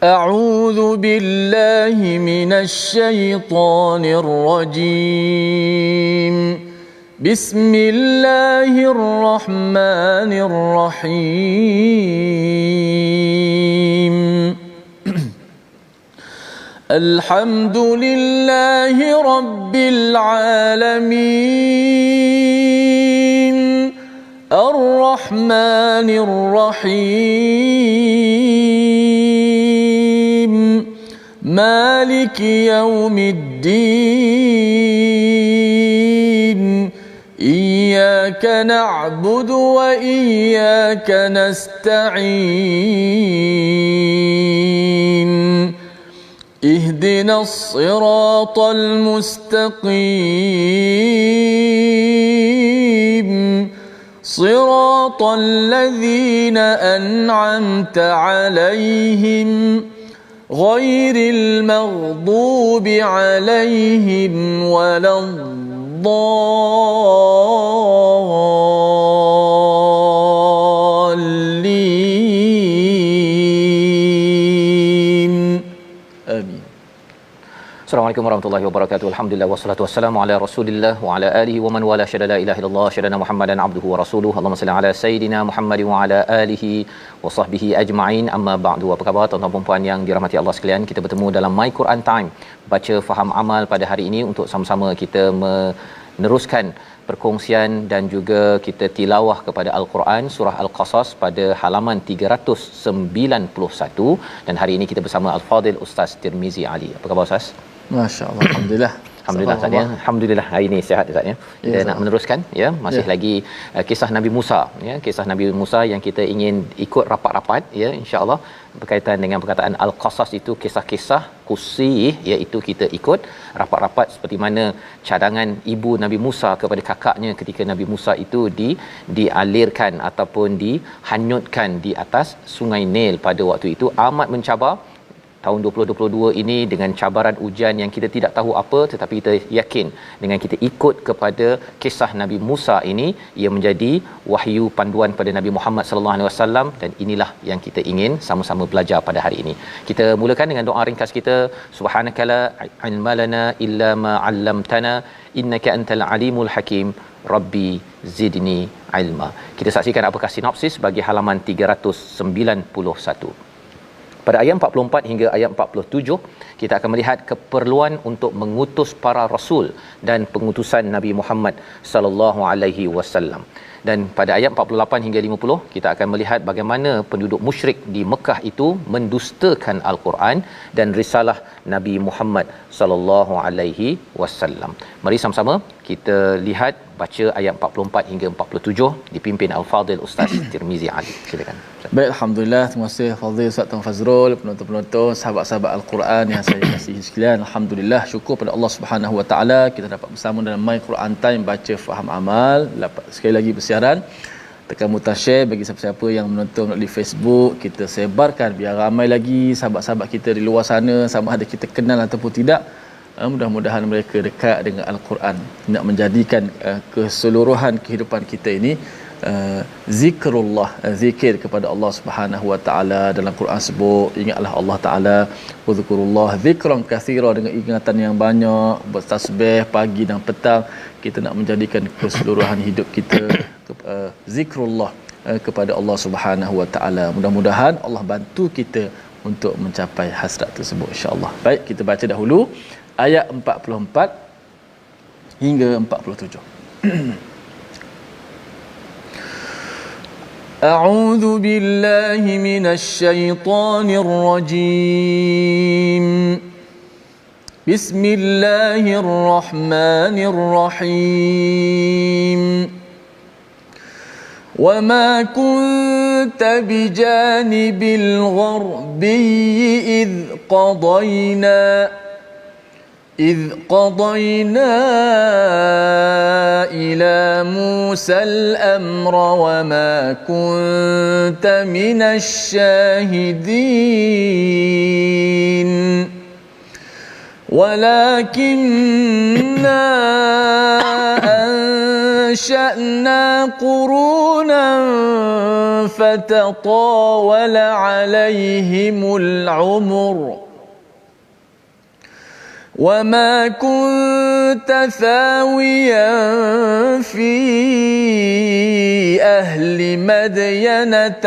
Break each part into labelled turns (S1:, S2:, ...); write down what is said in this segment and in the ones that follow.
S1: أعوذ بالله من الشيطان الرجيم. بسم الله الرحمن الرحيم. الحمد لله رب العالمين الرحمن الرحيم مالك يوم الدين إياك نعبد وإياك نستعين اهدنا الصراط المستقيم صراط الذين أنعمت عليهم غير المغضوب عليهم ولا الضالين آمين.
S2: Assalamualaikum warahmatullahi wabarakatuh. Alhamdulillah wassalatu wassalamu ala Rasulillah wa ala alihi wa man wala syada la ilaha illallah syadana Muhammadan abduhu wa rasuluhu. Allahumma salli ala sayidina Muhammad wa ala alihi wa sahbihi ajma'in. Amma ba'du. Apa khabar tuan-tuan dan puan yang dirahmati Allah sekalian? Kita bertemu dalam My Quran Time, baca faham amal pada hari ini untuk sama-sama kita meneruskan perkongsian dan juga kita tilawah kepada Al-Quran surah Al-Qasas pada halaman 391 dan hari ini kita bersama Al-Fadil Ustaz Tirmizi Ali. Apa khabar Ustaz?
S1: Masya-Allah, alhamdulillah.
S2: Alhamdulillah Ustaz ya. Alhamdulillah hari ini sihat Ustaz ya. Kita nak meneruskan ya, masih lagi kisah Nabi Musa ya, kisah Nabi Musa yang kita ingin ikut rapat-rapat ya, insya-Allah berkaitan dengan perkataan Al-Qasas itu kisah-kisah qussi, iaitu kita ikut rapat-rapat seperti mana cadangan ibu Nabi Musa kepada kakaknya ketika Nabi Musa itu dialirkan ataupun dihanyutkan di atas Sungai Nil pada waktu itu amat mencabar. Tahun 2022 ini dengan cabaran ujian yang kita tidak tahu apa, tetapi kita yakin dengan kita ikut kepada kisah Nabi Musa ini, ia menjadi wahyu panduan pada Nabi Muhammad sallallahu alaihi wasallam, dan inilah yang kita ingin sama-sama belajar pada hari ini. Kita mulakan dengan doa ringkas kita. Subhanakala ilma lana illa ma 'allamtana innaka antal alimul hakim. Rabbi zidni ilma. Kita saksikan apakah sinopsis bagi halaman 391. Pada ayat 44 hingga ayat 47, kita akan melihat keperluan untuk mengutus para rasul dan pengutusan Nabi Muhammad sallallahu alaihi wasallam. Dan pada ayat 48 hingga 50, kita akan melihat bagaimana penduduk musyrik di Mekah itu mendustakan Al-Quran dan risalah Nabi Muhammad sallallahu alaihi wasallam. Mari sama-sama kita lihat, baca ayat 44 hingga 47 dipimpin Al-Fadil Ustaz Tirmizi Ali. Silakan.
S1: Baik, alhamdulillah. Terima kasih Fadil Ustaz Tuan Fazrul, penonton-penonton, sahabat-sahabat Al-Quran yang saya kasihi sekalian. Alhamdulillah, syukur pada Allah Subhanahu Wa Taala kita dapat bersama dalam My Quran Time, baca faham amal. Dapat sekali lagi bersiaran. Tekan butang share bagi siapa-siapa yang menonton melalui Facebook, kita sebarkan biar ramai lagi sahabat-sahabat kita di luar sana, sama ada kita kenal ataupun tidak. Mudah-mudahan mereka dekat dengan Al-Quran, nak menjadikan keseluruhan kehidupan kita ini zikrullah, zikir kepada Allah Subhanahu Wa Taala. Dalam Quran sebut, ingatlah Allah Taala, uzkurullah zikran katsira, dengan ingatan yang banyak, bertasbih pagi dan petang. Kita nak menjadikan keseluruhan hidup kita zikrullah kepada Allah Subhanahu Wa Taala. Mudah-mudahan Allah bantu kita untuk mencapai hasrat tersebut, insya-Allah. Baik, kita baca dahulu ayat 44 hingga 47. A'udzu billahi minasy syaithanir rajim. Bismillahirrahmanirrahim. وما كنت بجانب الغربي إذ قضينا إلى موسى الأمر وما كنت من الشاهدين ولكننا أنشأنا قرونا فتطاول عليهم العمر وما كنت ثاويا في أهل مدين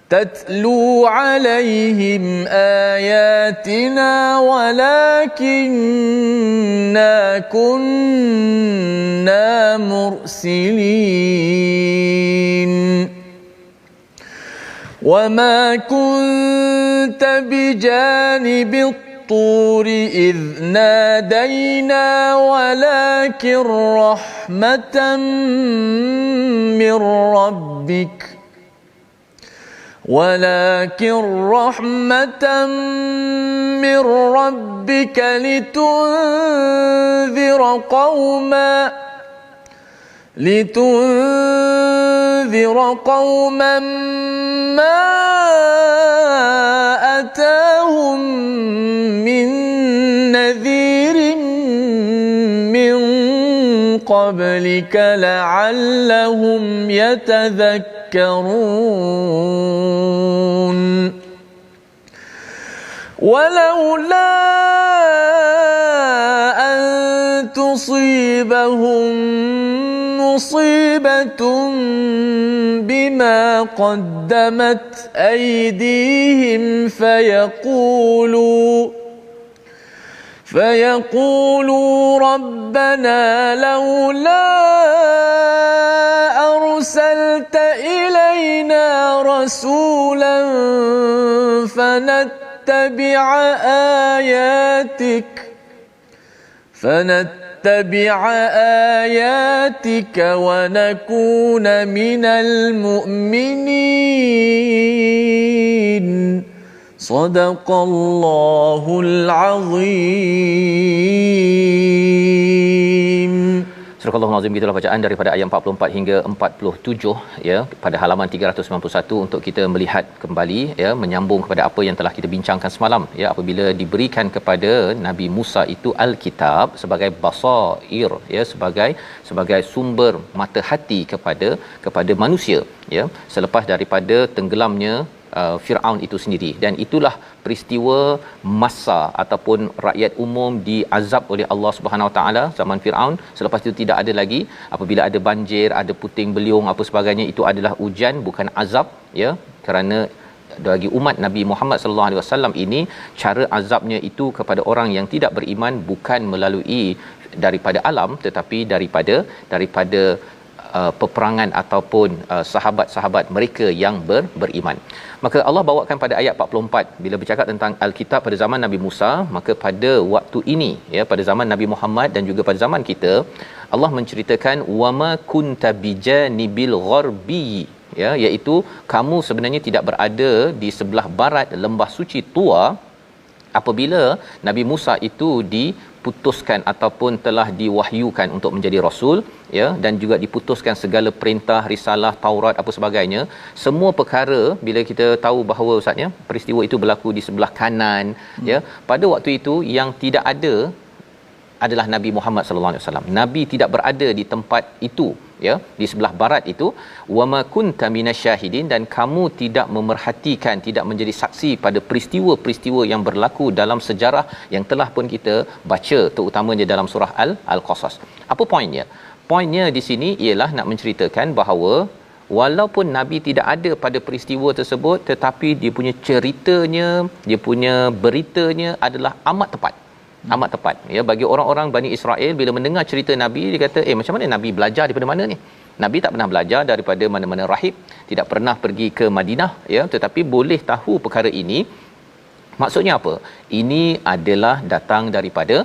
S1: تتلو عليهم آياتنا ولكننا كنا مرسلين وما كنت بجانب الطور إذ نادينا ولكن رحمة من ربك لتنذر قوما ما أتاهم من نذير من قبلك لعلهم يتذكرون ولولا أن تصيبهم مصيبة بما قدمت أيديهم فيقولوا ربنا لولا أرسلت إلينا رسولا فنتبع آياتك ونكون من المؤمنين صدق الله العظيم.
S2: Surah Al-Azim, itulah bacaan daripada ayat 44 hingga 47 ya, pada halaman 391 untuk kita melihat kembali ya, menyambung kepada apa yang telah kita bincangkan semalam ya, apabila diberikan kepada Nabi Musa itu Alkitab sebagai basair ya, sebagai sumber mata hati kepada manusia ya, selepas daripada tenggelamnya Firaun itu sendiri. Dan itulah peristiwa masa ataupun rakyat umum diazab oleh Allah Subhanahu Wa Taala zaman Firaun. Selepas itu tidak ada lagi, apabila ada banjir, ada puting beliung apa sebagainya, itu adalah ujian bukan azab ya, kerana bagi umat Nabi Muhammad sallallahu alaihi wasallam ini cara azabnya itu kepada orang yang tidak beriman bukan melalui daripada alam tetapi daripada peperangan ataupun sahabat-sahabat mereka yang beriman. Maka Allah bawakan pada ayat 44 bila bercakap tentang Alkitab pada zaman Nabi Musa, maka pada waktu ini ya, pada zaman Nabi Muhammad dan juga pada zaman kita, Allah menceritakan wama kunta bijanibil gharbi ya, iaitu kamu sebenarnya tidak berada di sebelah barat lembah suci Tua apabila Nabi Musa itu diputuskan ataupun telah diwahyukan untuk menjadi rasul ya, dan juga diputuskan segala perintah, risalah, Taurat apa sebagainya. Semua perkara bila kita tahu bahawa ustaznya peristiwa itu berlaku di sebelah kanan ya, pada waktu itu yang tidak ada adalah Nabi Muhammad sallallahu alaihi wasallam. Nabi tidak berada di tempat itu ya, di sebelah barat itu. Wama kunta minasyahidin, dan kamu tidak memerhatikan, tidak menjadi saksi pada peristiwa-peristiwa yang berlaku dalam sejarah yang telah pun kita baca, terutamanya dalam surah Al-Qasas. Apa poinnya? Poinnya di sini ialah nak menceritakan bahawa walaupun Nabi tidak ada pada peristiwa tersebut, tetapi dia punya ceritanya, dia punya beritanya adalah amat tepat ya, bagi orang-orang Bani Israel. Bila mendengar cerita Nabi, dia kata macam mana Nabi belajar daripada mana ni? Nabi tak pernah belajar daripada mana-mana rahib, tidak pernah pergi ke Madinah ya, tetapi boleh tahu perkara ini. Maksudnya apa? Ini adalah datang daripada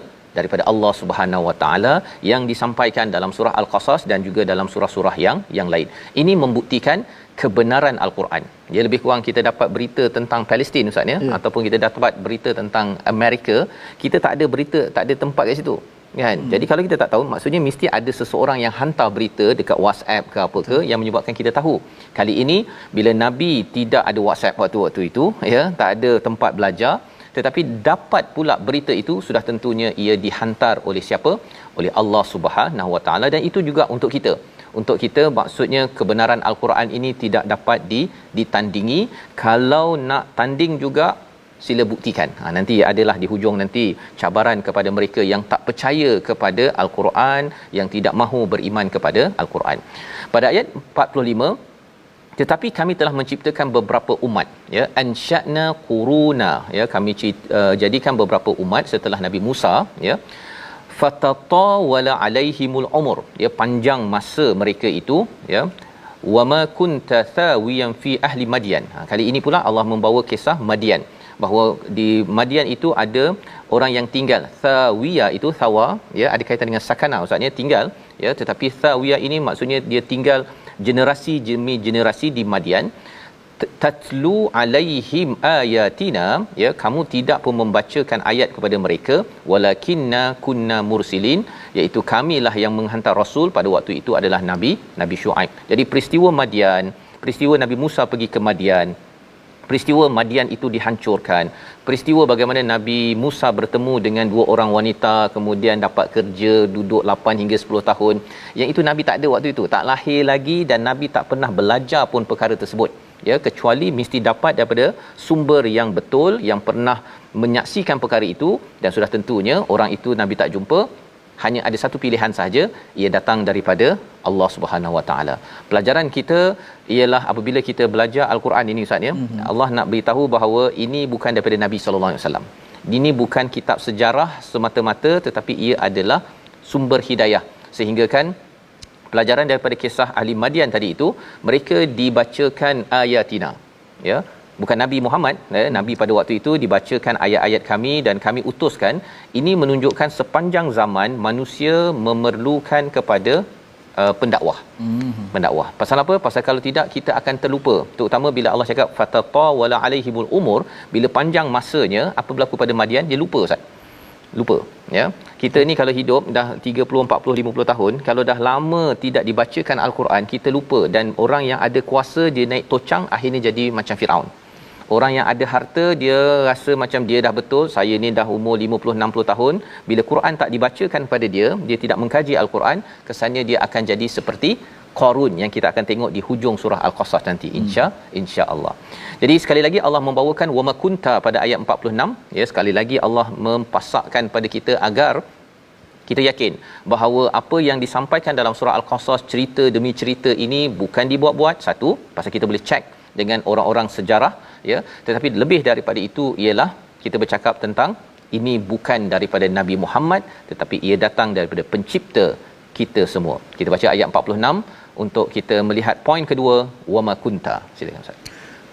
S2: Allah Subhanahu Wa Taala yang disampaikan dalam surah Al-Qasas dan juga dalam surah-surah yang lain. Ini membuktikan kebenaran Al-Quran. Ya, lebih kurang kita dapat berita tentang Palestin ustaz ya, ataupun kita dapat berita tentang Amerika, kita tak ada berita, tak ada tempat kat situ kan. Jadi kalau kita tak tahu, maksudnya mesti ada seseorang yang hantar berita dekat WhatsApp ke apa ke yang menyebabkan kita tahu. Kali ini bila Nabi tidak ada WhatsApp waktu itu ya, tak ada tempat belajar, tetapi dapat pula berita itu sudah tentunya ia dihantar oleh siapa? Oleh Allah Subhanahu Wa Taala. Dan itu juga untuk kita. Untuk kita, maksudnya kebenaran Al-Quran ini tidak dapat ditandingi. Kalau nak tanding juga, sila buktikan. Nanti adalah di hujung nanti cabaran kepada mereka yang tak percaya kepada Al-Quran, yang tidak mahu beriman kepada Al-Quran. Pada ayat 45, tetapi kami telah menciptakan beberapa umat, ya, ansha'na quruna, ya, kami jadikan beberapa umat setelah Nabi Musa, ya, fatatawala alaihimul umur, ya, panjang masa mereka itu, ya, wama kunta thawiyan fi ahli Madian. Kali ini pula Allah membawa kisah Madian, bahawa di Madian itu ada orang yang tinggal. Thawiya itu thawa, ya, ada kaitan dengan sakana, maksudnya tinggal, ya, tetapi thawiya ini maksudnya dia tinggal generasi demi generasi di Madian. Tatlu alaihim ayatina, ya, kamu tidak pun membacakan ayat kepada mereka, walakinna kunna mursilin, iaitu kamilah yang menghantar rasul. Pada waktu itu adalah Nabi Syuaib. Jadi peristiwa Madian, peristiwa Nabi Musa pergi ke Madian, peristiwa Madian itu dihancurkan, peristiwa bagaimana Nabi Musa bertemu dengan dua orang wanita, kemudian dapat kerja, duduk 8 hingga 10 tahun, yang itu Nabi tak ada waktu itu, tak lahir lagi, dan Nabi tak pernah belajar pun perkara tersebut, ya, kecuali mesti dapat daripada sumber yang betul, yang pernah menyaksikan perkara itu, dan sudah tentunya orang itu Nabi tak jumpa. Hanya ada satu pilihan sahaja, ia datang daripada Allah Subhanahu Wa Taala. Pelajaran kita ialah apabila kita belajar Al-Quran ini, Ustaz, ya, Allah nak beritahu bahawa ini bukan daripada Nabi sallallahu alaihi wasallam. Ini bukan kitab sejarah semata-mata, tetapi ia adalah sumber hidayah. Sehingga kan pelajaran daripada kisah ahli Madian tadi itu, mereka dibacakan ayatina, ya, bukan Nabi Muhammad, Nabi pada waktu itu dibacakan ayat-ayat kami dan kami utuskan. Ini menunjukkan sepanjang zaman manusia memerlukan kepada pendakwah. Pendakwah. Pasal apa? Pasal kalau tidak kita akan terlupa. Terutama bila Allah cakap fatatawala alaihimul umur, bila panjang masanya, apa berlaku pada Madian? Dia lupa, Ustaz. Lupa, ya. Kita ni kalau hidup dah 30, 40, 50 tahun, kalau dah lama tidak dibacakan Al-Quran, kita lupa. Dan orang yang ada kuasa, dia naik tocang, akhirnya jadi macam Firaun. Orang yang ada harta, dia rasa macam dia dah betul, saya ni dah umur 50 60 tahun, bila Quran tak dibacakan pada dia, dia tidak mengkaji Al-Quran, kesannya dia akan jadi seperti Qarun yang kita akan tengok di hujung surah Al-Qasas nanti, insya-Allah. Jadi sekali lagi Allah membawakan wama kunta pada ayat 46, ya, sekali lagi Allah mempasakkan pada kita agar kita yakin bahawa apa yang disampaikan dalam surah Al-Qasas, cerita demi cerita ini bukan dibuat-buat. Satu, pasal kita boleh cek dengan orang-orang sejarah, ya, tetapi lebih daripada itu ialah kita bercakap tentang ini bukan daripada Nabi Muhammad, tetapi ia datang daripada pencipta kita semua. Kita baca ayat 46 untuk kita melihat poin kedua, wama kunta. Silakan, Ustaz.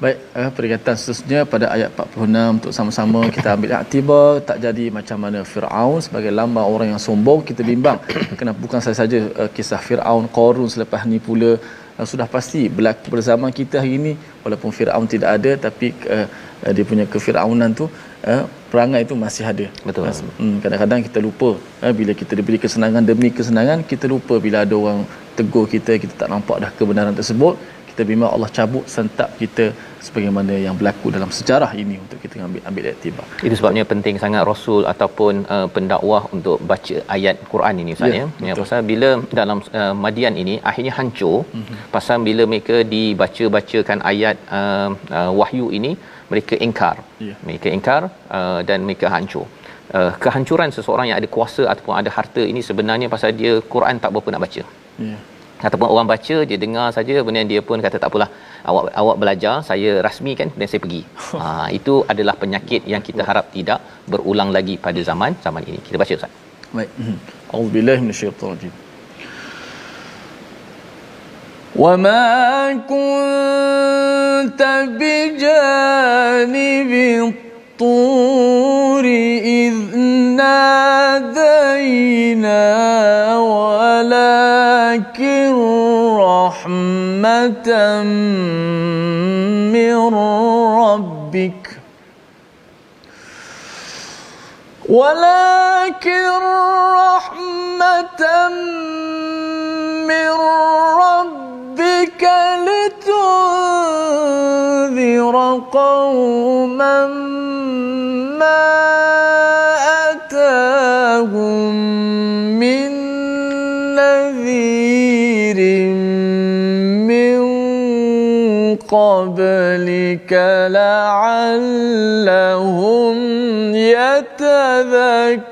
S1: Baik, peringatan seterusnya pada ayat 46 untuk sama-sama kita ambil iktibar, tak jadi macam mana Firaun sebagai lambang orang yang sombong. Kita bimbang kenapa bukan saja kisah Firaun, Qarun selepas ni pula sudah pasti berlaku pada zaman kita hari ini. Walaupun Firaun tidak ada, tapi dia punya kefiraunan tu, perangai itu masih ada.
S2: Betul.
S1: Kadang-kadang kita lupa, bila kita diberi kesenangan demi kesenangan, kita lupa bila ada orang tegur kita, kita tak nampak dah kebenaran tersebut. Kita bimbang Allah cabut sentap kita sebagaimana yang berlaku dalam sejarah ini untuk kita ambil iktibar. Itu
S2: sebabnya penting sangat Rasul ataupun pendakwah untuk baca ayat Quran ini, Ustaz, ya. Pasal bila dalam Madian ini akhirnya hancur, pasal bila mereka dibacakan ayat wahyu ini, mereka ingkar. Mereka ingkar dan mereka hancur. Kehancuran seseorang yang ada kuasa ataupun ada harta ini sebenarnya pasal dia Quran tak berapa nak baca. Ataupun orang baca, dia dengar saja, kemudian dia pun kata tak apalah, awak belajar, saya rasmikan dan saya pergi. Itu adalah penyakit yang kita harap tidak berulang lagi pada zaman ini. Kita baca, Ustaz.
S1: Baik. A'udzubillahi minasyaitonir rajim. Wa ma kunta bijanibi turi idh nadayna walakin rahmatan min rabbik ولكن رحمة من ربك لتنذر قوما ما لعلهم يتذكرون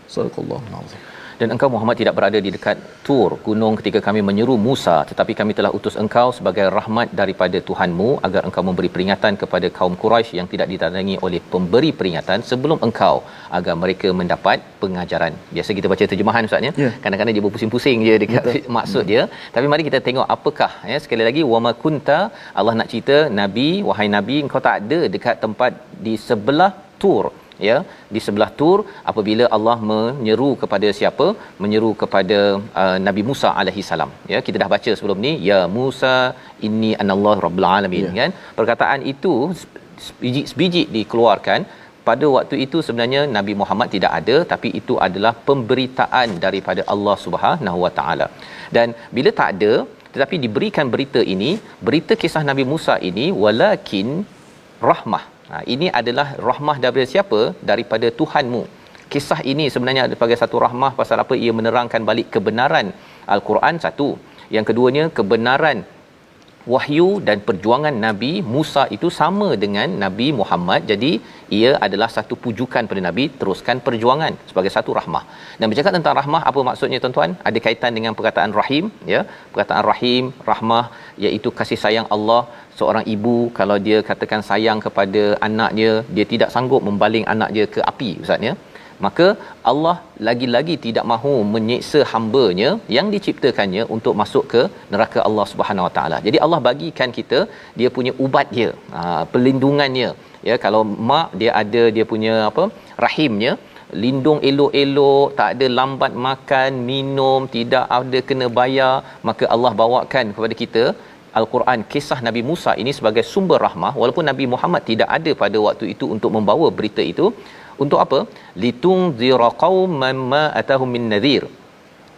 S1: صدق الله العظيم.
S2: Dan engkau Muhammad tidak berada di dekat Tur gunung ketika kami menyeru Musa, tetapi kami telah utus engkau sebagai rahmat daripada Tuhanmu agar engkau memberi peringatan kepada kaum Quraisy yang tidak ditandangi oleh pemberi peringatan sebelum engkau, agar mereka mendapat pengajaran. Biasa kita baca terjemahan Ustaz ya. Kadang-kadang dia berpusing-pusing je dekat maksud dia. Tapi mari kita tengok apakah ya, sekali lagi wama kunta, Allah nak cerita Nabi, wahai Nabi, engkau tak ada dekat tempat di sebelah Tur, ya, di sebelah Tur apabila Allah menyeru kepada siapa? Menyeru kepada Nabi Musa alaihi salam. Ya, kita dah baca sebelum ni, ya Musa inni anallahu rabbul alamin, kan? Perkataan itu sebiji dikeluarkan pada waktu itu sebenarnya Nabi Muhammad tidak ada, tapi itu adalah pemberitaan daripada Allah Subhanahu Wa Taala. Dan bila tak ada tetapi diberikan berita ini, berita kisah Nabi Musa ini, walakin rahmah. Ini adalah rahmah daripada siapa? Daripada Tuhanmu. Kisah ini sebenarnya sebagai satu rahmah pasal apa? Ia menerangkan balik kebenaran Al-Quran satu. Yang keduanya, kebenaran wahyu dan perjuangan Nabi Musa itu sama dengan Nabi Muhammad. Jadi ia adalah satu pujukan pada Nabi, teruskan perjuangan sebagai satu rahmah. Dan bercakap tentang rahmah, apa maksudnya tuan-tuan? Ada kaitan dengan perkataan rahim, ya. Perkataan rahim, rahmah, iaitu kasih sayang Allah. Seorang ibu kalau dia katakan sayang kepada anaknya, dia tidak sanggup membaling anak dia ke api, ustaz ya. Maka Allah lagi-lagi tidak mahu menyiksa hamba-Nya yang diciptakannya untuk masuk ke neraka Allah Subhanahu Wa Taala. Jadi Allah bagikan kita dia punya ubat dia, perlindungannya. Ya, kalau mak dia ada dia punya apa? Rahimnya, lindung elok-elok, tak ada lambat makan, minum, tidak ada kena bayar, maka Allah bawakan kepada kita Al-Quran kisah Nabi Musa ini sebagai sumber rahmah, walaupun Nabi Muhammad tidak ada pada waktu itu untuk membawa berita itu. Untuk apa? Litunzira qauman ma atahum min nadhir,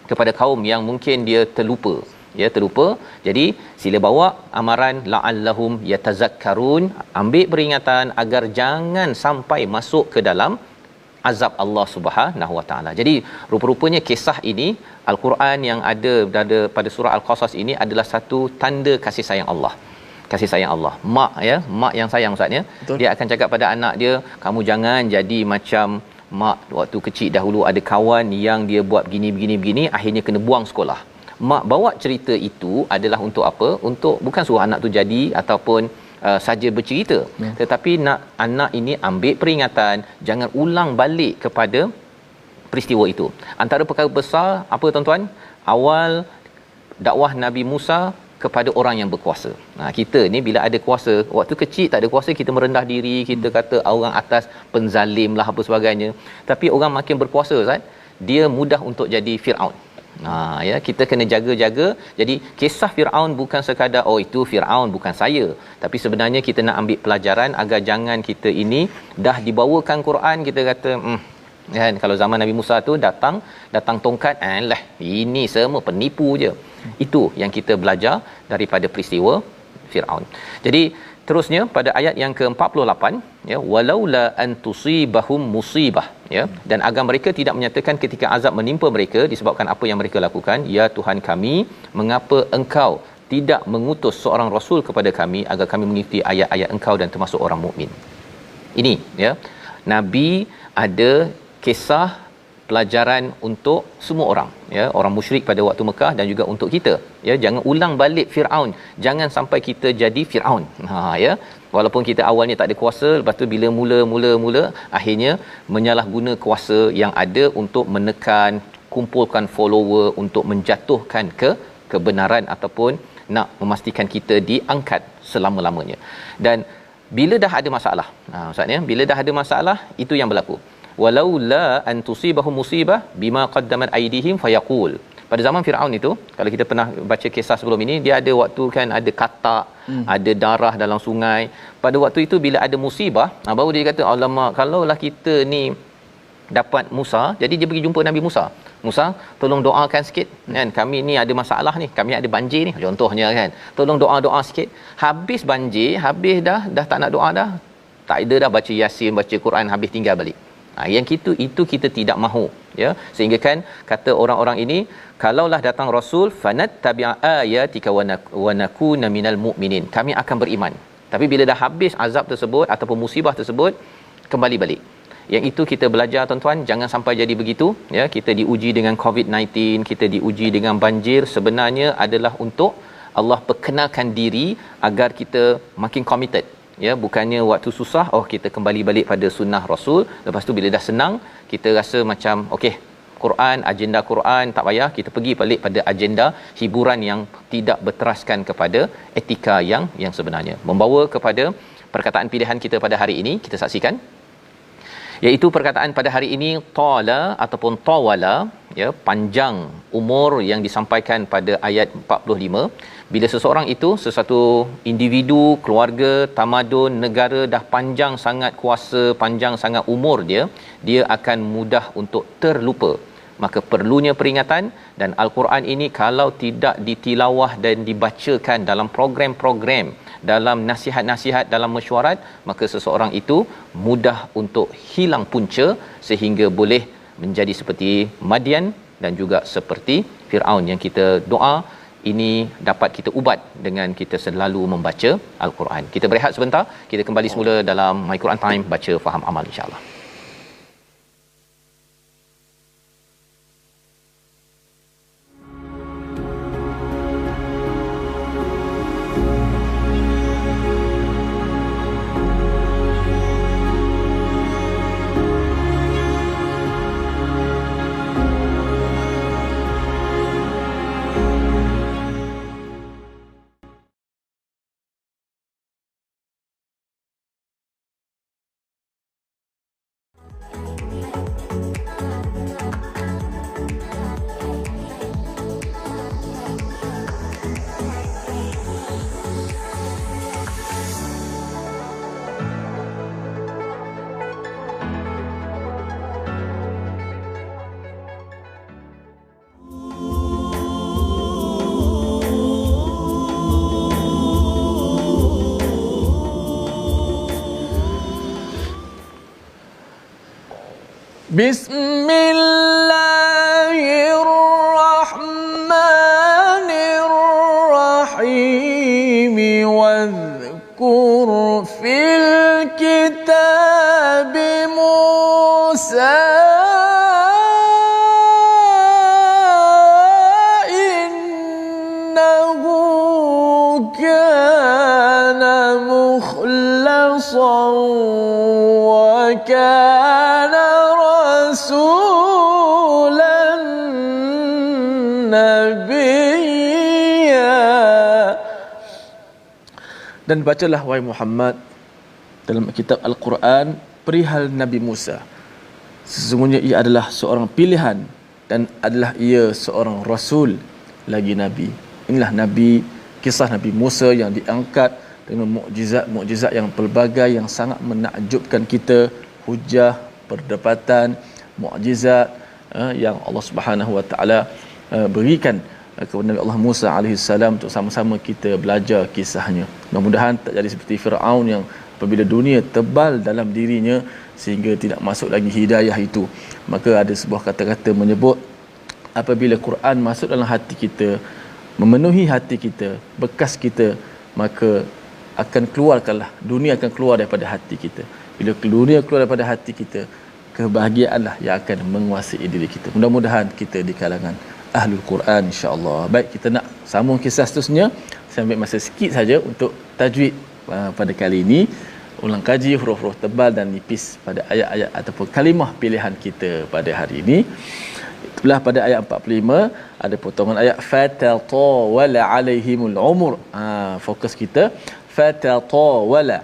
S2: kepada kaum yang mungkin dia terlupa, ya, terlupa. Jadi sila bawa amaran la'allahum yatazakkarun, ambil peringatan agar jangan sampai masuk ke dalam azab Allah Subhanahu Wa Taala. Jadi rupa-rupanya kisah ini, Al-Quran yang ada pada surah Al-Qasas ini adalah satu tanda kasih sayang Allah. Kasih sayang Allah. Mak, ya, mak yang sayang ustaz ya. Dia akan cakap pada anak dia, kamu jangan jadi macam mak waktu kecil dahulu, ada kawan yang dia buat begini, akhirnya kena buang sekolah. Mak bawa cerita itu adalah untuk apa? Untuk bukan suruh anak tu jadi ataupun saja bercerita, tetapi nak anak ini ambil peringatan, jangan ulang balik kepada peristiwa itu. Antara perkara besar apa tuan-tuan? Awal dakwah Nabi Musa kepada orang yang berkuasa. Kita ni bila ada kuasa, waktu kecil tak ada kuasa, kita merendah diri, kita kata orang atas penzalim lah apa sebagainya. Tapi orang makin berkuasa Ustaz, dia mudah untuk jadi Firaun. Ya, kita kena jaga-jaga. Jadi kisah Firaun bukan sekadar oh itu Firaun bukan saya, tapi sebenarnya kita nak ambil pelajaran agar jangan kita ini dah dibawakan Quran kita kata kan, kalau zaman Nabi Musa tu datang tongkat, lah ini semua penipu je. Itu yang kita belajar daripada peristiwa Firaun. Jadi terusnya pada ayat yang ke-48, ya, walaula an tusibahum musibah, ya, dan agar mereka tidak menyatakan ketika azab menimpa mereka disebabkan apa yang mereka lakukan, ya Tuhan kami, mengapa engkau tidak mengutus seorang rasul kepada kami agar kami mengikuti ayat-ayat engkau dan termasuk orang mukmin. Ini, ya, Nabi ada kisah pelajaran untuk semua orang, ya, orang musyrik pada waktu Mekah dan juga untuk kita, ya, jangan ulang balik Firaun, jangan sampai kita jadi Firaun. Ya, walaupun kita awalnya tak ada kuasa, lepas tu bila mula akhirnya menyalahguna kuasa yang ada untuk menekan, kumpulkan follower untuk menjatuhkan kebenaran ataupun nak memastikan kita diangkat selama-lamanya. Dan bila dah ada masalah, maksudnya bila dah ada masalah, itu yang berlaku. Walaula an tusibahum musibah bima qaddamat aydihim fayaqul. Pada zaman Firaun itu, kalau kita pernah baca kisah sebelum ini, dia ada waktu kan ada katak, ada darah dalam sungai. Pada waktu itu bila ada musibah, baru dia kata alamak, kalaulah kita ni dapat Musa, jadi dia pergi jumpa Nabi Musa. Musa, tolong doakan sikit kan, kami ni ada masalah ni, kami ada banjir ni contohnya kan. Tolong doa sikit. Habis banjir, habis dah tak nak doa dah. Tak ada dah baca Yasin, baca Quran, habis tinggal balik. Yang itu kita tidak mahu, ya. Sehingga kan kata orang-orang ini, kalaulah datang rasul fanattabi'a ayatika wa nakuna minal mu'minin, kami akan beriman. Tapi bila dah habis azab tersebut ataupun musibah tersebut, kembali balik. Yang itu kita belajar tuan-tuan, jangan sampai jadi begitu, ya. Kita diuji dengan COVID-19, kita diuji dengan banjir, sebenarnya adalah untuk Allah perkenalkan diri agar kita makin committed, ya. Bukannya waktu susah kita kembali balik pada sunnah Rasul, lepas tu bila dah senang kita rasa macam okey, Quran, agenda Quran tak payah, kita pergi balik pada agenda hiburan yang tidak berteraskan kepada etika yang sebenarnya. Membawa kepada perkataan pilihan kita pada hari ini, kita saksikan, iaitu perkataan pada hari ini tala ataupun tawala, ya, panjang umur yang disampaikan pada ayat 45. Bila seseorang itu, sesuatu individu, keluarga, tamadun, negara dah panjang sangat kuasa, panjang sangat umur dia akan mudah untuk terlupa. Maka perlunya peringatan, dan Al-Quran ini kalau tidak ditilawah dan dibacakan dalam program-program, dalam nasihat-nasihat, dalam mesyuarat, maka seseorang itu mudah untuk hilang punca sehingga boleh menjadi seperti Madian dan juga seperti Firaun yang kita doa ini dapat kita ubat dengan kita selalu membaca Al-Quran. Kita berehat sebentar, kita kembali semula dalam My Quran Time, baca faham amal insya-Allah.
S1: Bismillahirrahmanirrahim. Wadhkur fil kitab Musa innahu kana mukhlasan wa kana rasulan nabiyya. Dan bacalah wahai Muhammad dalam kitab Al-Quran perihal Nabi Musa, sesungguhnya ia adalah seorang pilihan dan adalah ia seorang rasul lagi nabi. Inilah nabi, kisah Nabi Musa yang diangkat dengan mukjizat yang pelbagai yang sangat menakjubkan kita, hujah, perdebatan, mukjizat yang Allah Subhanahu Wa Taala berikan kepada Nabi Allah Musa alaihi salam untuk sama-sama kita belajar kisahnya. Mudah-mudahan tak jadi seperti Firaun yang apabila dunia tebal dalam dirinya sehingga tidak masuk lagi hidayah itu. Maka ada sebuah kata-kata menyebut apabila Quran masuk dalam hati kita, memenuhi hati kita, bekas kita, maka akan keluarkanlah, dunia akan keluar daripada hati kita. Bila dunia keluar daripada hati kita, kebahagiaanlah yang akan menguasai diri kita. Mudah-mudahan kita di kalangan Ahlul Quran insya-Allah. Baik, kita nak sambung kisah seterusnya. Saya ambil masa sikit saja untuk tajwid pada kali ini, ulang kaji huruf-huruf tebal dan nipis pada ayat-ayat ataupun kalimah pilihan kita pada hari ini. Itulah pada ayat 45 ada potongan ayat fatatawala alaihimul umur. Fokus kita fatatawala.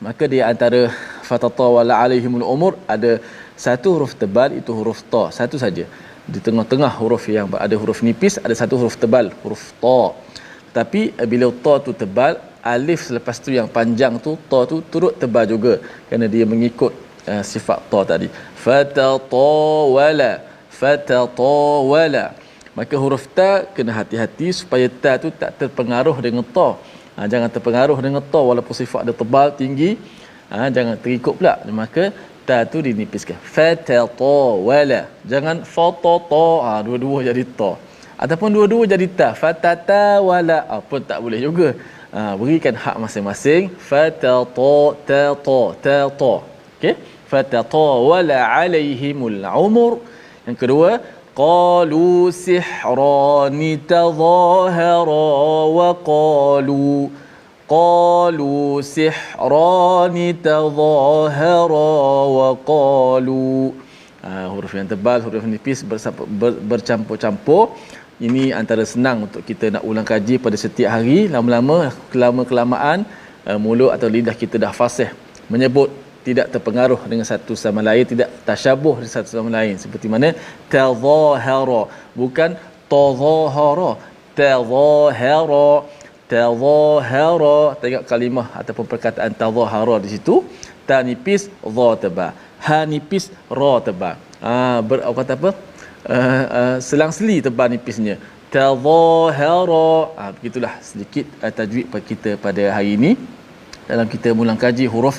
S1: Maka di antara fatatawala alaihimul umur ada satu huruf tebal, itu huruf ta, satu saja. Di tengah-tengah huruf yang ada huruf nipis ada satu huruf tebal, huruf ta. Tapi bila ta tu tebal, alif selepas tu yang panjang tu, ta tu turut tebal juga kerana dia mengikut sifat ta tadi. Fatatawala, fatatawala. Maka huruf ta kena hati-hati supaya ta tu tak terpengaruh dengan ta. Jangan terpengaruh dengan ta walaupun sifat dia tebal tinggi, jangan terikut pula. Maka ta tu dinipiskan. Fatatawala. Jangan fatata, dua-dua jadi ta. Ataupun dua-dua jadi ta. Fatatawala, pun tak boleh juga. Berikan hak masing-masing. Fatatata. Okey. Fatatawala alaihimul umur. Yang kedua, qalu sihrani tadhahara wa qalu sihrani tadhahara wa qalu. Huruf yang tebal, huruf nipis bercampur-campur. Ini antara senang untuk kita nak ulang kaji pada setiap hari. Lama-lama, kelamaan mulut atau lidah kita dah fasih menyebut, tidak terpengaruh dengan satu sama lain, tidak tasyabuh dengan satu sama lain. Seperti mana tadhahara, bukan tadhahara, tadhahara. Tengok kalimah ataupun perkataan tadhahara di situ, ta nipis, dha tebal, ha nipis, ra tebal. Kata apa? Selang-seli tebal nipisnya. Tadhahara. Begitulah sedikit tajwid kita pada hari ini dalam kita ulang kaji huruf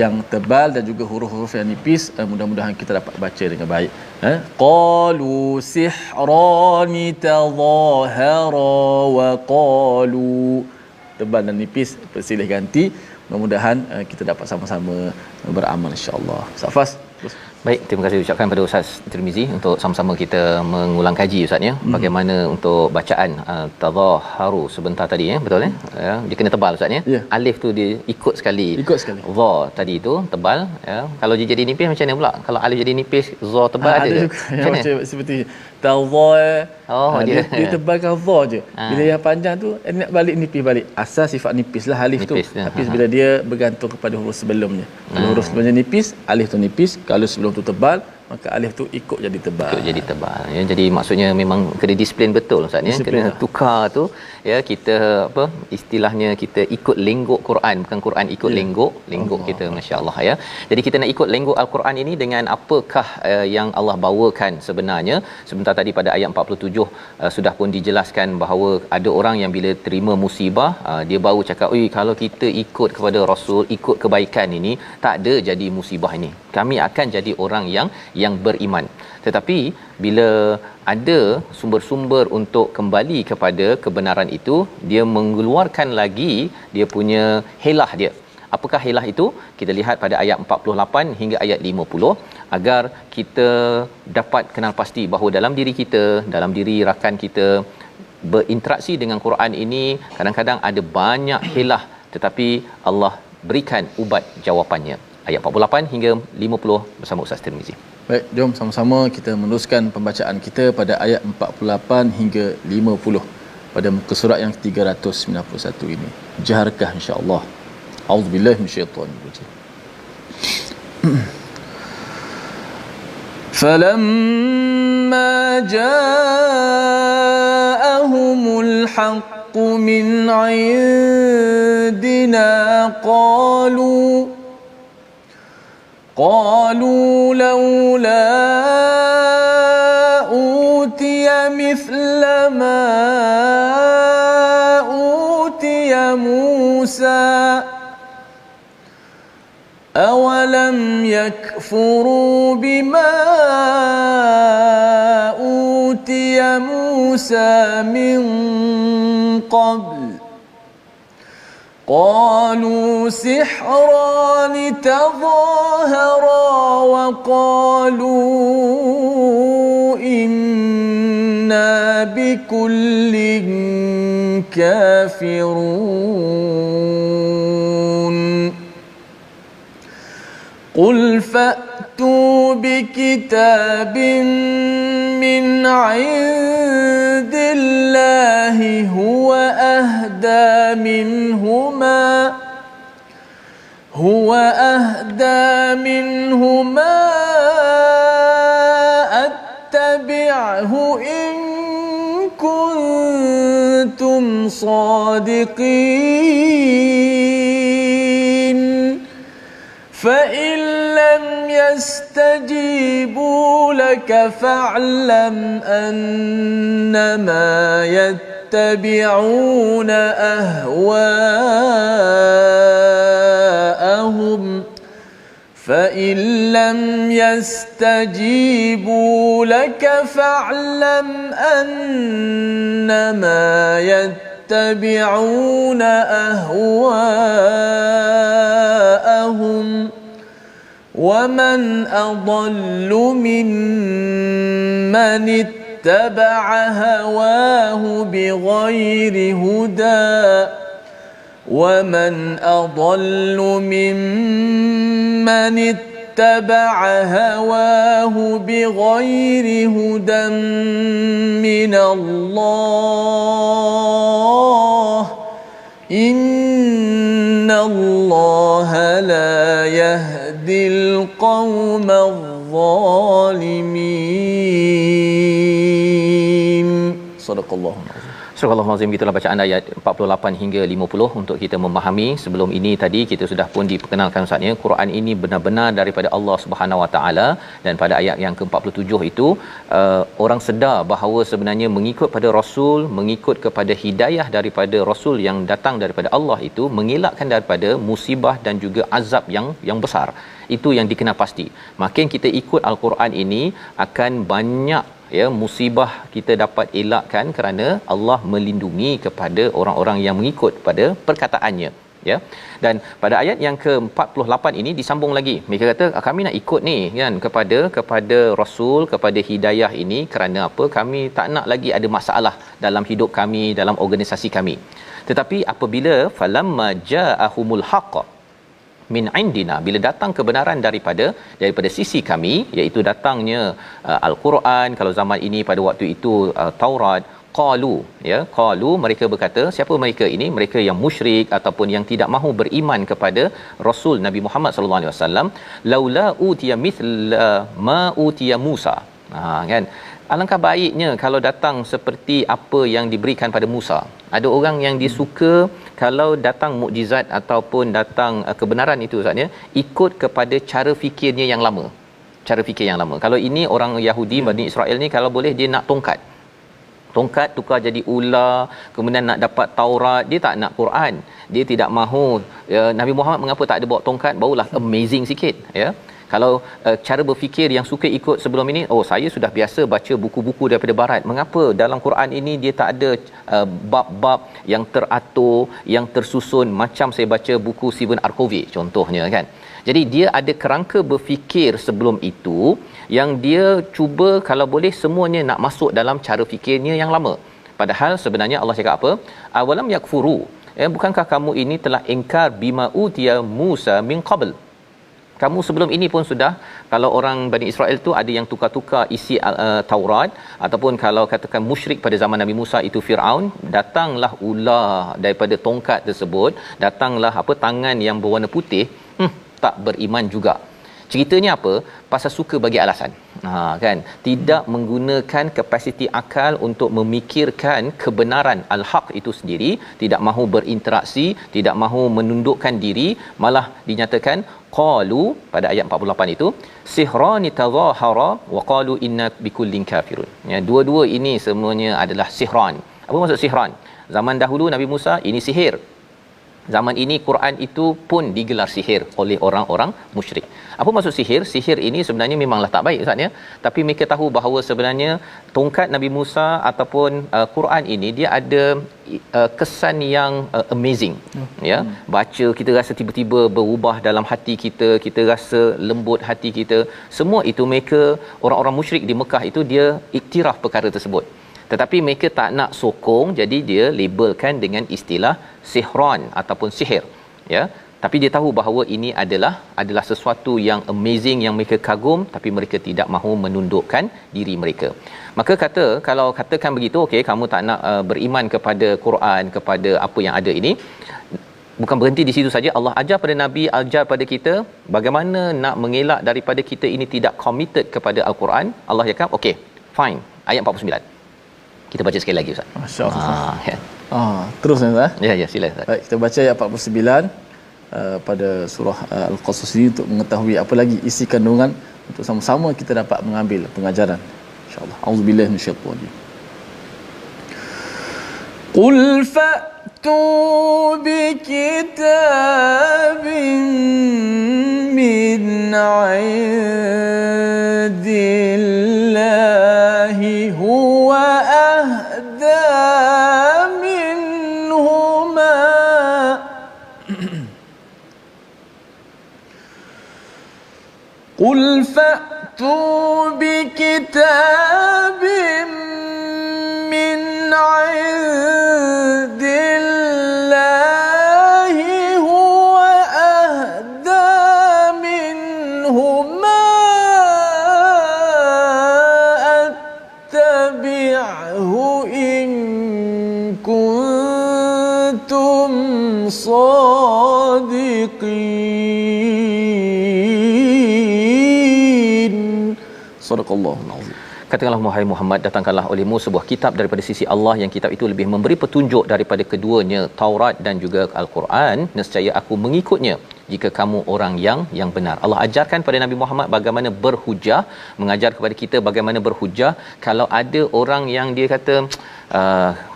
S1: yang tebal dan juga huruf-huruf yang nipis. Mudah-mudahan kita dapat baca dengan baik. Qalu sihrani tadhahara wa qalu. Tebal dan nipis persilih ganti. Mudah-mudahan kita dapat sama-sama beramal, insya-Allah. Safas.
S2: Baik, terima kasih ucapkan pada Ustaz Tirmizi untuk sama-sama kita mengulang kaji Ustaz ya. Bagaimana untuk bacaan tadhaharu sebentar tadi betul ya. Dia kena tebal Ustaz ya. Alif tu dia ikut sekali. Dha tadi tu tebal ya. Kalau dia jadi nipis macam mana pula? Kalau alif jadi nipis, dha tebal ada
S1: juga. Macam seperti tadha. Dia tebalkan dha je. Bila yang panjang tu nak balik nipis balik. Asal sifat nipis lah alif nipis tu. Tapi bila dia bergantung kepada huruf sebelumnya. Kalau huruf sebelumnya nipis, alif tu nipis. Kalau sebelum tu tebal, maka alif tu ikut jadi tebal.
S2: Ya, jadi maksudnya memang kena disiplin betul Ustaz ya. Kena tukar tu ya, kita apa istilahnya, kita ikut lenggok Quran, bukan Quran ikut lenggok kita, masya-Allah ya. Jadi kita nak ikut lenggok al-Quran ini dengan apakah yang Allah bawakan sebenarnya. Sebentar tadi pada ayat 47 sudah pun dijelaskan bahawa ada orang yang bila terima musibah dia baru cakap, kalau kita ikut kepada Rasul, ikut kebaikan ini, tak ada jadi musibah ini. Kami akan jadi orang yang beriman. Tetapi bila ada sumber-sumber untuk kembali kepada kebenaran itu, dia mengeluarkan lagi dia punya helah dia. Apakah helah itu? Kita lihat pada ayat 48 hingga ayat 50 agar kita dapat kenal pasti bahawa dalam diri kita, dalam diri rakan kita berinteraksi dengan Quran ini kadang-kadang ada banyak helah, tetapi Allah berikan ubat jawapannya. Ayat 48 hingga 50 bersama Ustaz Tirmizi.
S1: Baik, jom sama-sama kita meneruskan pembacaan kita pada ayat 48 hingga 50 pada muka surat yang 391 ini. Jaharkah insya-Allah. A'udzubillahi minasyaitanir rajim. Falamma ja'ahumul haqqu min 'indina قالوا لولا أوتي مثل ما أوتي موسى أولم يكفروا بما أوتي موسى من قبل قالوا سحران تظاهرا وقالوا إنا بكل كافرون قل فأتوا بكتاب من عند الله هو أهدى منهما أتبعه إن كنتم صادقين فإن لم يستجيبوا لك فاعلم أنما يتبعون أهواءهم فإن لم يستجيبوا لك فاعلم أنما يتبعون أهواءهم ومن أضل ممن اتبع هواه بغير هدى ومن أضل ممن اتبع هواه بغير هدى من الله إن الله لا يهدي القوم الظالمين. صدق الله العظيم.
S2: Surah Al-Azim, itulah bacaan ayat 48 hingga 50 untuk kita memahami. Sebelum ini tadi kita sudah pun diperkenalkan Ustaznya, Quran ini benar-benar daripada Allah Subhanahu Wa Taala, dan pada ayat yang ke-47 itu orang sedar bahawa sebenarnya mengikut pada Rasul, mengikut kepada hidayah daripada Rasul yang datang daripada Allah itu mengelakkan daripada musibah dan juga azab yang besar. Itu yang dikenal pasti. Makin kita ikut Al-Quran ini, akan banyak musibah kita dapat elakkan kerana Allah melindungi kepada orang-orang yang mengikut pada perkataannya, ya. Dan pada ayat yang ke-48 ini disambung lagi. Mereka kata kami nak ikut ni kan kepada Rasul, kepada hidayah ini kerana apa? Kami tak nak lagi ada masalah dalam hidup kami, dalam organisasi kami. Tetapi apabila falamma ja'ahumul haqq min indina, bila datang kebenaran daripada sisi kami, iaitu datangnya al-Quran, kalau zaman ini pada waktu itu Taurat, qalu mereka berkata, siapa mereka ini? Mereka yang musyrik ataupun yang tidak mahu beriman kepada Rasul Nabi Muhammad sallallahu alaihi wasallam, laula utiya mithla ma utiya Musa. Kan, alangkah baiknya kalau datang seperti apa yang diberikan pada Musa. Ada orang yang disuka kalau datang mukjizat ataupun datang kebenaran itu Ustaznya, ikut kepada cara fikirnya yang lama. Cara fikir yang lama. Kalau ini orang Yahudi, Bani Israel ni, kalau boleh dia nak tongkat tukar jadi ular, kemudian nak dapat Taurat, dia tak nak Quran. Dia tidak mahu Nabi Muhammad mengapa tak ada bawa tongkat, barulah amazing sikit, ya. Kalau cara berfikir yang suka ikut sebelum ini, saya sudah biasa baca buku-buku daripada barat, mengapa dalam Quran ini dia tak ada bab-bab yang teratur, yang tersusun macam saya baca buku Stephen R. Covey contohnya, kan. Jadi dia ada kerangka berfikir sebelum itu yang dia cuba kalau boleh semuanya nak masuk dalam cara fikirnya yang lama. Padahal sebenarnya Allah cakap apa? Awalam yakfuru, bukankah kamu ini telah ingkar bima utiya Musa min qabl? Kamu sebelum ini pun sudah, kalau orang Bani Israel tu ada yang tukar-tukar isi Taurat, ataupun kalau katakan musyrik pada zaman Nabi Musa itu Firaun, datanglah ular daripada tongkat tersebut, datanglah tangan yang berwarna putih, tak beriman juga. Ceritanya apa? Pasal suka bagi alasan. Kan, tidak menggunakan kapasiti akal untuk memikirkan kebenaran al-haq itu sendiri, tidak mahu berinteraksi, tidak mahu menundukkan diri, malah dinyatakan qalu pada ayat 48 itu sihrani tadhahara wa qalu inna bikullin kafirun. Ya, dua-dua ini semuanya adalah sihran. Apa maksud sihran? Zaman dahulu Nabi Musa ini sihir. Zaman ini Quran itu pun digelar sihir oleh orang-orang musyrik. Apa maksud sihir? Sihir ini sebenarnya memanglah tak baik Ustaz, ya. Tapi mereka tahu bahawa sebenarnya tongkat Nabi Musa ataupun Quran ini dia ada kesan yang amazing, ya. Baca kita rasa tiba-tiba berubah dalam hati kita, kita rasa lembut hati kita. Semua itu mereka, orang-orang musyrik di Mekah itu, dia iktiraf perkara tersebut. Tetapi mereka tak nak sokong, jadi dia labelkan dengan istilah sihran ataupun sihir, ya. Tapi dia tahu bahawa ini adalah sesuatu yang amazing, yang mereka kagum, tapi mereka tidak mahu menundukkan diri mereka. Maka kalau katakan begitu, okey, kamu tak nak beriman kepada Quran, kepada apa yang ada ini, bukan berhenti di situ saja. Allah ajar pada Nabi, ajar pada kita bagaimana nak mengelak daripada kita ini tidak committed kepada Al-Quran. Allah cakap, okey, fine. Ayat 49. Kita baca sekali lagi Ustaz.
S1: Masya-Allah. Terus Ustaz.
S2: Ya, sila Ustaz.
S1: Baik, kita baca ayat 49 pada surah Al-Qasas ini untuk mengetahui apa lagi isi kandungan, untuk sama-sama kita dapat mengambil pengajaran insya-Allah. Auzubillahi minasyaitanir. Qul fa'tu bi kitabin min عند الله هو أهدى منهما قل فأتوا بكتاب من عند الله هو أهدى منهما أتبعه إن كنتم صادقين صدق الله العظيم.
S2: Katakanlah wahai Muhammad, datangkanlah olehmu sebuah kitab daripada sisi Allah yang kitab itu lebih memberi petunjuk daripada keduanya, Taurat dan juga Al-Quran. Nescaya aku mengikutnya jika kamu orang yang benar. Allah ajarkan pada Nabi Muhammad bagaimana berhujah, mengajar kepada kita bagaimana berhujah. Kalau ada orang yang dia kata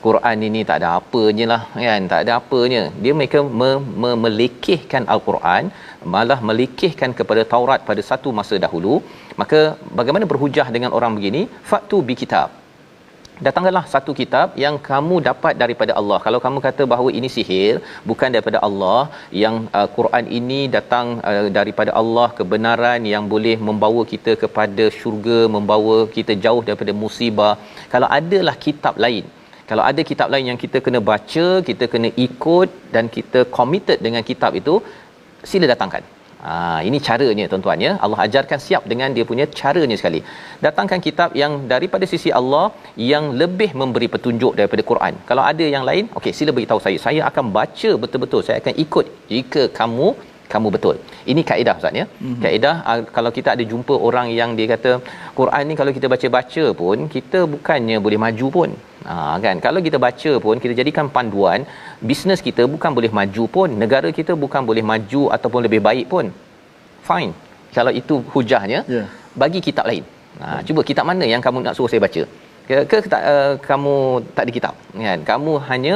S2: Quran ini tak ada apanya lah kan, tak ada apanya, dia mereka melekehkan Al-Quran, malah melekehkan kepada Taurat pada satu masa dahulu. Maka bagaimana berhujah dengan orang begini? Fatu bi kitab, datangkanlah satu kitab yang kamu dapat daripada Allah. Kalau kamu kata bahawa ini sihir, bukan daripada Allah, yang Quran ini datang daripada Allah, kebenaran yang boleh membawa kita kepada syurga, membawa kita jauh daripada musibah. Kalau adalah kitab lain, kalau ada kitab lain yang kita kena baca, kita kena ikut dan kita committed dengan kitab itu, sila datangkan. Ini caranya tuan-tuan ya. Allah ajarkan siap dengan dia punya caranya sekali. Datangkan kitab yang daripada sisi Allah yang lebih memberi petunjuk daripada Quran. Kalau ada yang lain, okey, sila beritahu saya akan baca betul-betul, saya akan ikut jika kamu betul. Ini kaedah Ustaz ya. Kaedah kalau kita ada jumpa orang yang dia kata Quran ni kalau kita baca-baca pun kita bukannya boleh maju pun. Kan, kalau kita baca pun kita jadikan panduan, bisnes kita bukan boleh maju pun, negara kita bukan boleh maju ataupun lebih baik pun. Fine. Kalau itu hujahnya, bagi kitab lain. Cuba kitab mana yang kamu nak suruh saya baca? Ke kamu tak ada kitab kan? Kamu hanya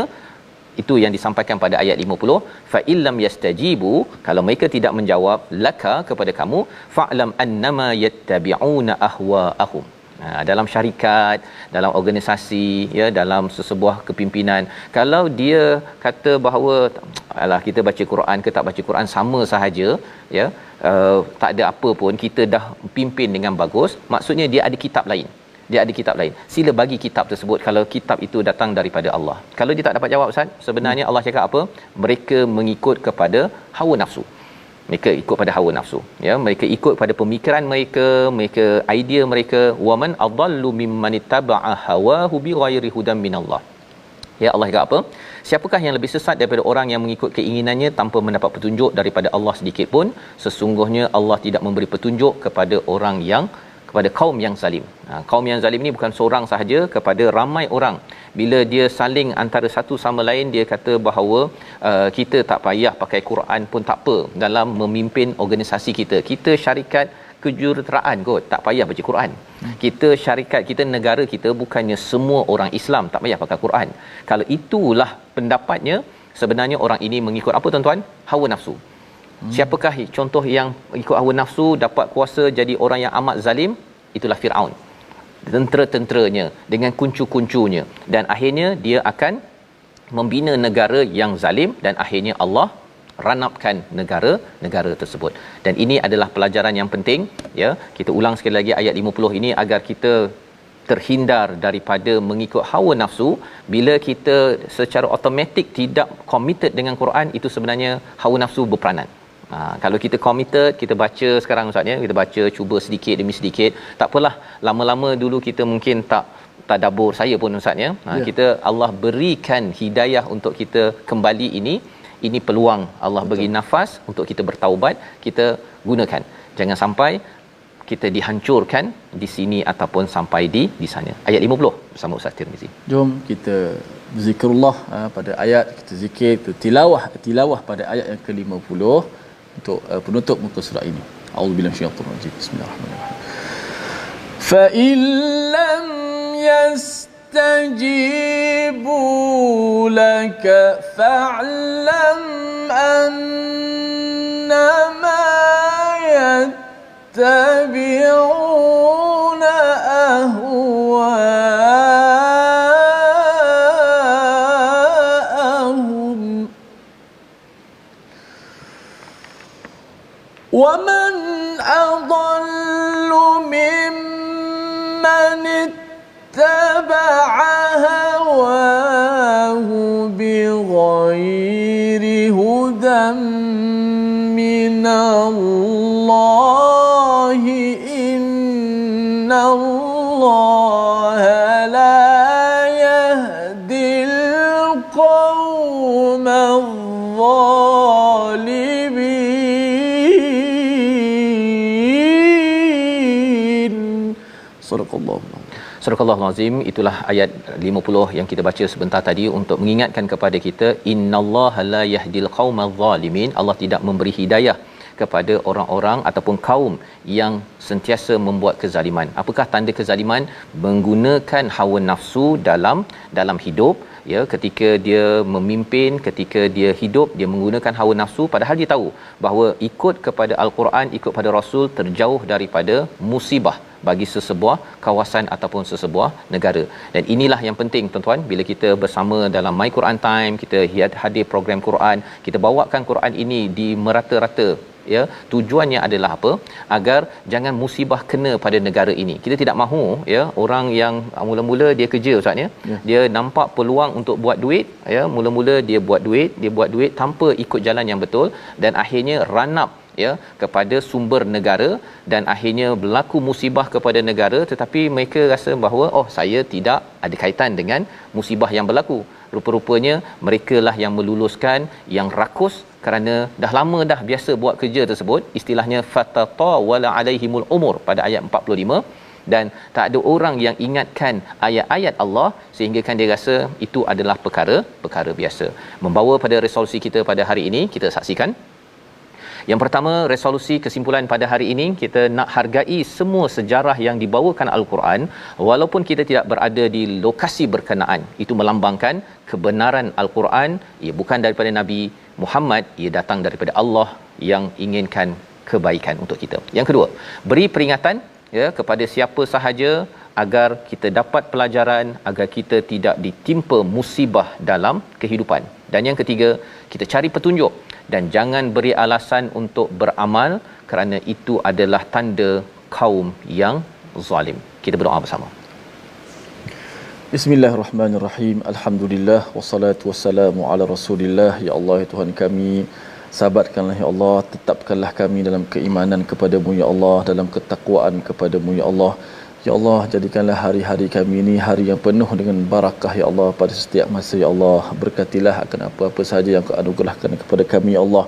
S2: itu yang disampaikan pada ayat 50, fa illam yastajibu, kalau mereka tidak menjawab laka kepada kamu, fa'lam annama yattabi'una ahwa'ahum. Dalam syarikat, dalam organisasi ya, dalam sesebuah kepimpinan, kalau dia kata bahawa alah kita baca Quran ke tak baca Quran sama sahaja ya, tak ada apa pun, kita dah pimpin dengan bagus, maksudnya dia ada kitab lain. Dia ada kitab lain. Sila bagi kitab tersebut kalau kitab itu datang daripada Allah. Kalau dia tak dapat jawab Ustaz, sebenarnya Allah cakap apa? Mereka mengikut kepada hawa nafsu. Mereka ikut pada hawa nafsu ya, mereka ikut pada pemikiran mereka idea mereka. Waman adallu mimman ittaba'a hawahu bighairi hudan minallah. Ya, Allah cakap apa? Siapakah yang lebih sesat daripada orang yang mengikut keinginannya tanpa mendapat petunjuk daripada Allah sedikit pun? Sesungguhnya Allah tidak memberi petunjuk kepada orang yang, kepada kaum yang zalim. Kaum yang zalim ni bukan seorang sahaja, kepada ramai orang. Bila dia saling antara satu sama lain, dia kata bahawa kita tak payah pakai Quran pun tak apa dalam memimpin organisasi kita. Kita syarikat kejuruteraan kot, tak payah baca Quran. Kita syarikat, kita negara kita bukannya semua orang Islam tak payah pakai Quran. Kalau itulah pendapatnya, sebenarnya orang ini mengikut apa tuan-tuan? Hawa nafsu. Siapakah contoh yang ikut hawa nafsu dapat kuasa jadi orang yang amat zalim? Itulah Firaun. Tentera-tenteranya dengan kuncu-kuncunya, dan akhirnya dia akan membina negara yang zalim, dan akhirnya Allah ranapkan negara tersebut. Dan ini adalah pelajaran yang penting ya. Kita ulang sekali lagi ayat 50 ini agar kita terhindar daripada mengikut hawa nafsu. Bila kita secara automatik tidak committed dengan Quran, itu sebenarnya hawa nafsu berperanan. Kalau kita committed, kita baca sekarang Ustaz ya, kita baca cuba sedikit demi sedikit, tak apalah, lama-lama dulu kita mungkin tak tadabbur, saya pun Ustaz ya. Kita Allah berikan hidayah untuk kita kembali, ini peluang Allah beri nafas untuk kita bertaubat, kita gunakan. Jangan sampai kita dihancurkan di sini ataupun sampai di sana. Ayat 50 bersama Ustaz Tirmizi.
S1: Jom kita zikrullah pada ayat, kita zikir, kita tilawah pada ayat yang ke-50 untuk penutup muka surat ini. A'udzubillahi minasyaitonir rajim. Bismillahirrahmanirrahim. Fa illam yastajibu laka fa'lam annama يتبعون أهواءهم ومن أضل ممن اتبع هواه بغير هدى من الله إن الله لا يهدي القوم الظالمين. صدق الله.
S2: Surah Al-Azim. Itulah ayat 50 yang kita baca sebentar tadi untuk mengingatkan kepada kita, innallaha la yahdil qaumaz zalimin. Allah tidak memberi hidayah kepada orang-orang ataupun kaum yang sentiasa membuat kezaliman. Apakah tanda kezaliman? Menggunakan hawa nafsu dalam hidup, ya, ketika dia memimpin, ketika dia hidup, dia menggunakan hawa nafsu padahal dia tahu bahawa ikut kepada al-Quran, ikut pada Rasul terjauh daripada musibah bagi sesebuah kawasan ataupun sesebuah negara. Dan inilah yang penting tuan-tuan, bila kita bersama dalam My Quran Time, kita hadir program Quran, kita bawakan Quran ini di merata-rata, ya. Tujuannya adalah apa? Agar jangan musibah kena pada negara ini. Kita tidak mahu, ya, orang yang mula-mula dia kerja ustaz, ya. Dia nampak peluang untuk buat duit, ya, mula-mula dia buat duit tanpa ikut jalan yang betul dan akhirnya run up, ya, kepada sumber negara dan akhirnya berlaku musibah kepada negara, tetapi mereka rasa bahawa saya tidak ada kaitan dengan musibah yang berlaku. Rupa-rupanya merekalah yang meluluskan, yang rakus kerana dah lama dah biasa buat kerja tersebut. Istilahnya fatatawala alaihimul umur pada ayat 45, dan tak ada orang yang ingatkan ayat-ayat Allah sehingga kan dia rasa itu adalah perkara biasa. Membawa pada resolusi kita pada hari ini, kita saksikan. Yang pertama, resolusi kesimpulan pada hari ini, kita nak hargai semua sejarah yang dibawakan Al-Quran walaupun kita tidak berada di lokasi berkenaan. Itu melambangkan kebenaran Al-Quran, ia bukan daripada Nabi Muhammad, ia datang daripada Allah yang inginkan kebaikan untuk kita. Yang kedua, beri peringatan, ya, kepada siapa sahaja agar kita dapat pelajaran, agar kita tidak ditimpa musibah dalam kehidupan. Dan yang ketiga, kita cari petunjuk dan jangan beri alasan untuk beramal kerana itu adalah tanda kaum yang zalim. Kita berdoa bersama.
S1: Bismillahirrahmanirrahim. Alhamdulillah wassalatu wassalamu ala Rasulillah. Ya Allah, ya Tuhan kami, sabarkanlah ya Allah, tetapkanlah kami dalam keimanan kepadamu ya Allah, dalam ketakwaan kepadamu ya Allah. Ya Allah, jadikanlah hari-hari kami ini hari yang penuh dengan barakah ya Allah pada setiap masa ya Allah. Berkatilah akan apa-apa sahaja yang Kau anugerahkan kepada kami ya Allah.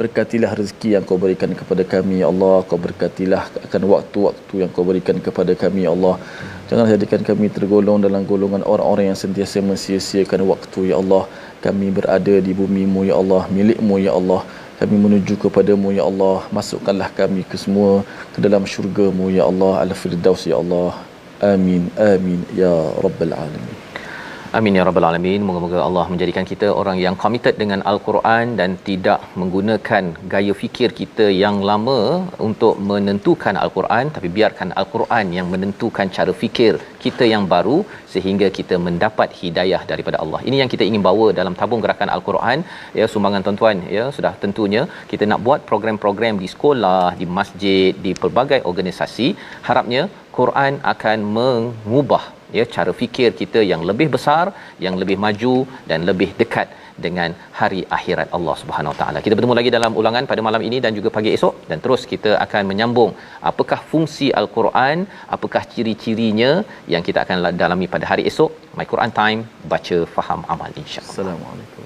S1: Berkatilah rezeki yang Kau berikan kepada kami ya Allah. Kau berkatilah akan waktu-waktu yang Kau berikan kepada kami ya Allah. Janganlah jadikan kami tergolong dalam golongan orang-orang yang sentiasa mensia-siakan waktu ya Allah. Kami berada di bumi-Mu ya Allah, milik-Mu ya Allah. Kami menuju kepadamu ya Allah. Masukkanlah kami ke semua ke dalam syurga-Mu ya Allah, al-firdaus ya Allah. Amin amin ya rabbal alamin.
S2: Amin ya rabbal alamin. Moga-moga Allah menjadikan kita orang yang committed dengan Al-Quran dan tidak menggunakan gaya fikir kita yang lama untuk menentukan Al-Quran, tapi biarkan Al-Quran yang menentukan cara fikir kita yang baru sehingga kita mendapat hidayah daripada Allah. Ini yang kita ingin bawa dalam tabung gerakan Al-Quran, ya, sumbangan tuan-tuan, ya, sudah tentunya kita nak buat program-program di sekolah, di masjid, di pelbagai organisasi. Harapnya Quran akan mengubah, ya, cara fikir kita yang lebih besar, yang lebih maju dan lebih dekat dengan hari akhirat Allah Subhanahu Wa Taala. Kita bertemu lagi dalam ulangan pada malam ini dan juga pagi esok, dan terus kita akan menyambung apakah fungsi Al-Quran, apakah ciri-cirinya yang kita akan dalami pada hari esok. My Quran Time, baca, faham, amal, insya-Allah.
S1: Assalamualaikum.